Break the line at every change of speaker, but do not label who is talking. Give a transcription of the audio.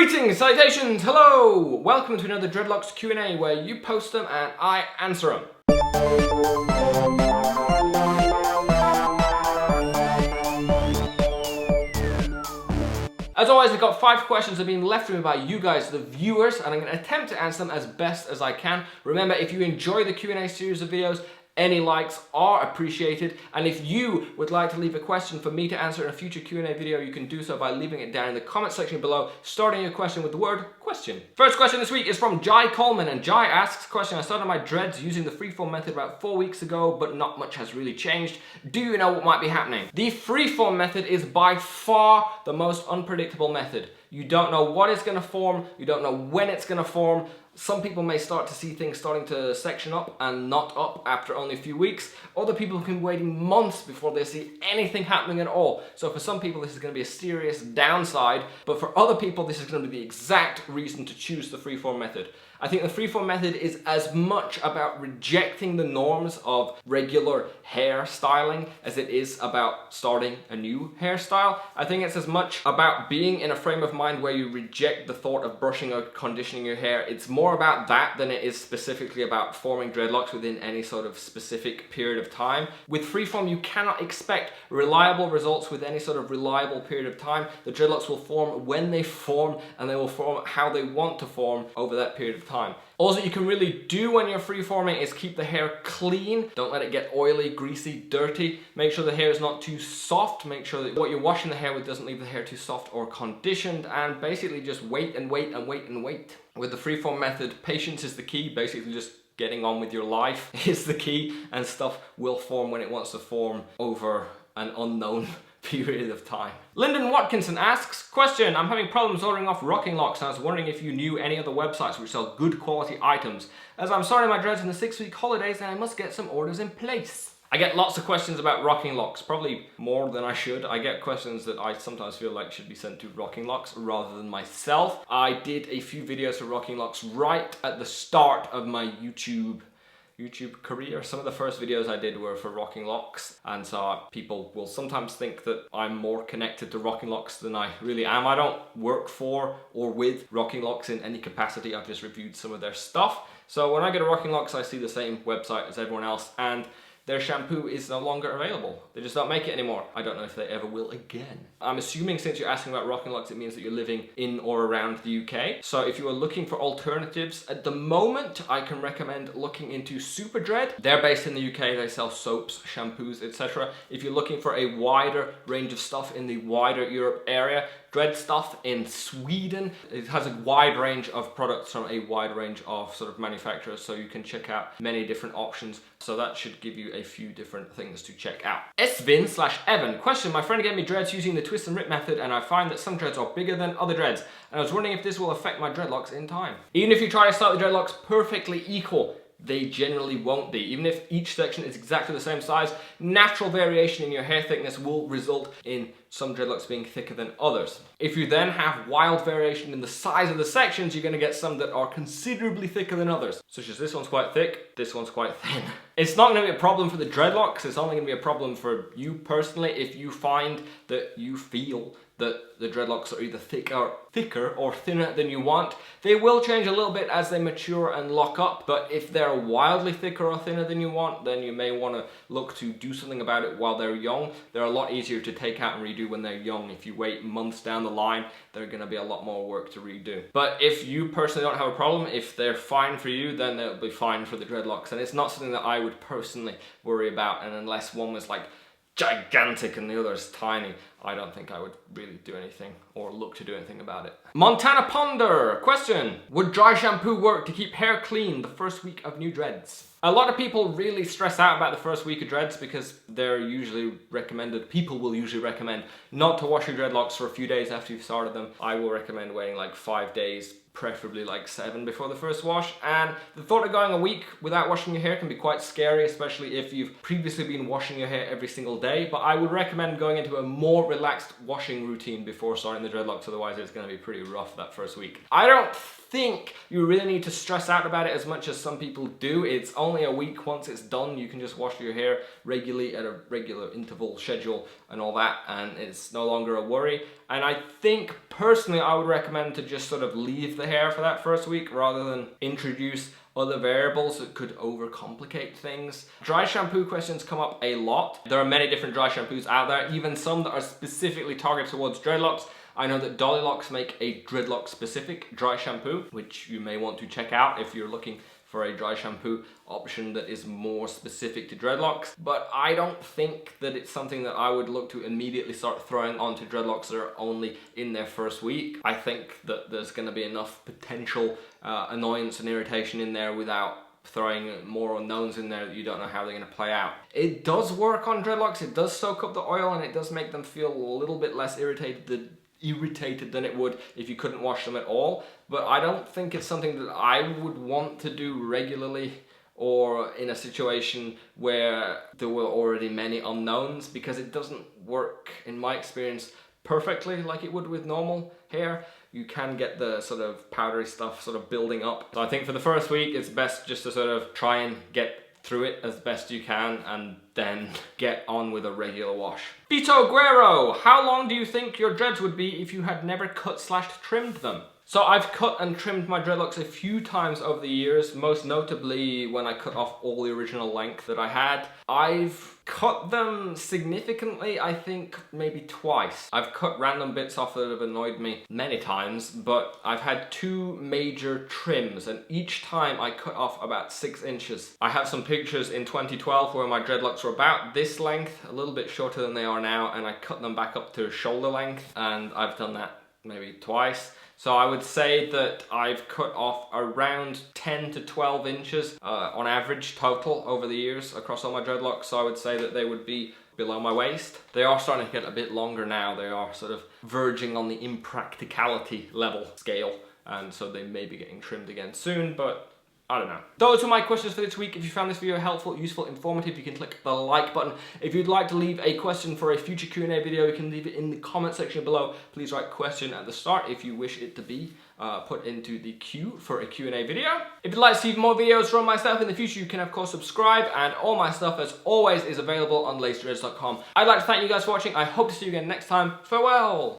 Greetings, salutations, hello! Welcome to another Dreadlocks Q&A where you post them and I answer them. As always, I've got 5 questions that have been left for me by you guys, the viewers, and I'm going to attempt to answer them as best as I can. Remember, if you enjoy the Q&A series of videos, any likes are appreciated, and if you would like to leave a question for me to answer in a future Q&A video, you can do so by leaving it down in the comment section below, starting your question with the word question. First question this week is from Coleman, and Jai asks, question, I started my dreads using the freeform method about 4 weeks ago, but not much has really changed. Do you know what might be happening? The freeform method is by far the most unpredictable method. You don't know what it's going to form, you don't know when it's going to form. Some people may start to see things starting to section up and knot up after only a few weeks. Other people can be waiting months before they see anything happening at all. So for some people this is going to be a serious downside, but for other people this is going to be the exact reason to choose the freeform method. I think the freeform method is as much about rejecting the norms of regular hair styling as it is about starting a new hairstyle. I think it's as much about being in a frame of mind where you reject the thought of brushing or conditioning your hair. It's more about that than it is specifically about forming dreadlocks within any sort of specific period of time. With freeform, you cannot expect reliable results with any sort of reliable period of time. The dreadlocks will form when they form, and they will form how they want to form over that period of time. All that you can really do when you're freeforming is keep the hair clean. Don't let it get oily, greasy, dirty. Make sure the hair is not too soft. Make sure that what you're washing the hair with doesn't leave the hair too soft or conditioned, and basically just wait and wait and wait and wait. With the freeform method, patience is the key. Basically just getting on with your life is the key, and stuff will form when it wants to form over an unknown period of time. Lyndon Watkinson asks, question, I'm having problems ordering off Rocking Locks and I was wondering if you knew any other websites which sell good quality items, as I'm starting my dreads in the 6-week holidays and I must get some orders in place. I get lots of questions about Rocking Locks, probably more than I should. I get questions that I sometimes feel like should be sent to Rocking Locks rather than myself. I did a few videos for Rocking Locks right at the start of my YouTube career. Some of the first videos I did were for Rocking Locks, and so people will sometimes think that I'm more connected to Rocking Locks than I really am. I don't work for or with Rocking Locks in any capacity. I've just reviewed some of their stuff. So when I go to Rocking Locks, I see the same website as everyone else, and their shampoo is no longer available. They just don't make it anymore. I don't know if they ever will again. I'm assuming since you're asking about Rocking Locks, it means that you're living in or around the UK. So if you are looking for alternatives, at the moment, I can recommend looking into Superdread. They're based in the UK, they sell soaps, shampoos, etc. If you're looking for a wider range of stuff in the wider Europe area, Dread Stuff in Sweden. It has a wide range of products from a wide range of sort of manufacturers, so you can check out many different options. So that should give you a few different things to check out. Esvin/Evan, question, my friend gave me dreads using the twist and rip method and I find that some dreads are bigger than other dreads, and I was wondering if this will affect my dreadlocks in time. Even if you try to start the dreadlocks perfectly equal, they generally won't be. Even if each section is exactly the same size, natural variation in your hair thickness will result in some dreadlocks being thicker than others. If you then have wild variation in the size of the sections, you're going to get some that are considerably thicker than others. Such as this one's quite thick, this one's quite thin. It's not going to be a problem for the dreadlocks, it's only going to be a problem for you personally if you find that you feel that the dreadlocks are either thicker or thinner than you want. They will change a little bit as they mature and lock up, but if they're wildly thicker or thinner than you want, then you may want to look to do something about it while they're young. They're a lot easier to take out and redo when they're young. If you wait months down the line, they're going to be a lot more work to redo. But if you personally don't have a problem, if they're fine for you, then they'll be fine for the dreadlocks. And it's not something that I would personally worry about, and unless one was like gigantic and the other's tiny, I don't think I would really do anything or look to do anything about it. Montana Ponder, question, would dry shampoo work to keep hair clean the first week of new dreads? A lot of people really stress out about the first week of dreads because they're usually recommended, people will usually recommend not to wash your dreadlocks for a few days after you've started them. I will recommend waiting like 5 days, preferably like 7 before the first wash, and the thought of going a week without washing your hair can be quite scary, especially if you've previously been washing your hair every single day, but I would recommend going into a more relaxed washing routine before starting the dreadlocks, otherwise it's going to be pretty rough that first week. I don't think you really need to stress out about it as much as some people do. It's only a week. Once it's done, you can just wash your hair regularly at a regular interval schedule and all that, and it's no longer a worry. And I think personally I would recommend to just sort of leave the hair for that first week rather than introduce other variables that could overcomplicate things. Dry shampoo questions come up a lot. There are many different dry shampoos out there, even some that are specifically targeted towards dreadlocks. I know that Dreadlocks make a dreadlock specific dry shampoo, which you may want to check out if you're looking for a dry shampoo option that is more specific to dreadlocks. But I don't think that it's something that I would look to immediately start throwing onto dreadlocks that are only in their first week. I think that there's going to be enough potential annoyance and irritation in there without throwing more unknowns in there that you don't know how they're going to play out. It does work on dreadlocks, it does soak up the oil, and it does make them feel a little bit less irritated than it would if you couldn't wash them at all. But I don't think it's something that I would want to do regularly or in a situation where there were already many unknowns, because it doesn't work, in my experience, perfectly like it would with normal hair. You can get the sort of powdery stuff sort of building up. So I think for the first week it's best just to sort of try and get through it as best you can and then get on with a regular wash. Vito Guerrero, how long do you think your dreads would be if you had never cut/trimmed them? So I've cut and trimmed my dreadlocks a few times over the years, most notably when I cut off all the original length that I had. I've cut them significantly, I think maybe twice. I've cut random bits off that have annoyed me many times, but I've had two major trims, and each time I cut off about 6 inches. I have some pictures in 2012 where my dreadlocks were about this length, a little bit shorter than they are now, and I cut them back up to shoulder length, and I've done that maybe twice. So I would say that I've cut off around 10 to 12 inches on average total over the years across all my dreadlocks. So I would say that they would be below my waist. They are starting to get a bit longer now. They are sort of verging on the impracticality level scale, and so they may be getting trimmed again soon, but I don't know. Those are my questions for this week. If you found this video helpful, useful, informative, you can click the like button. If you'd like to leave a question for a future Q&A video, you can leave it in the comment section below. Please write question at the start if you wish it to be put into the queue for a Q&A video. If you'd like to see more videos from myself in the future, you can of course subscribe, and all my stuff as always is available on lacedreads.com. I'd like to thank you guys for watching. I hope to see you again next time. Farewell!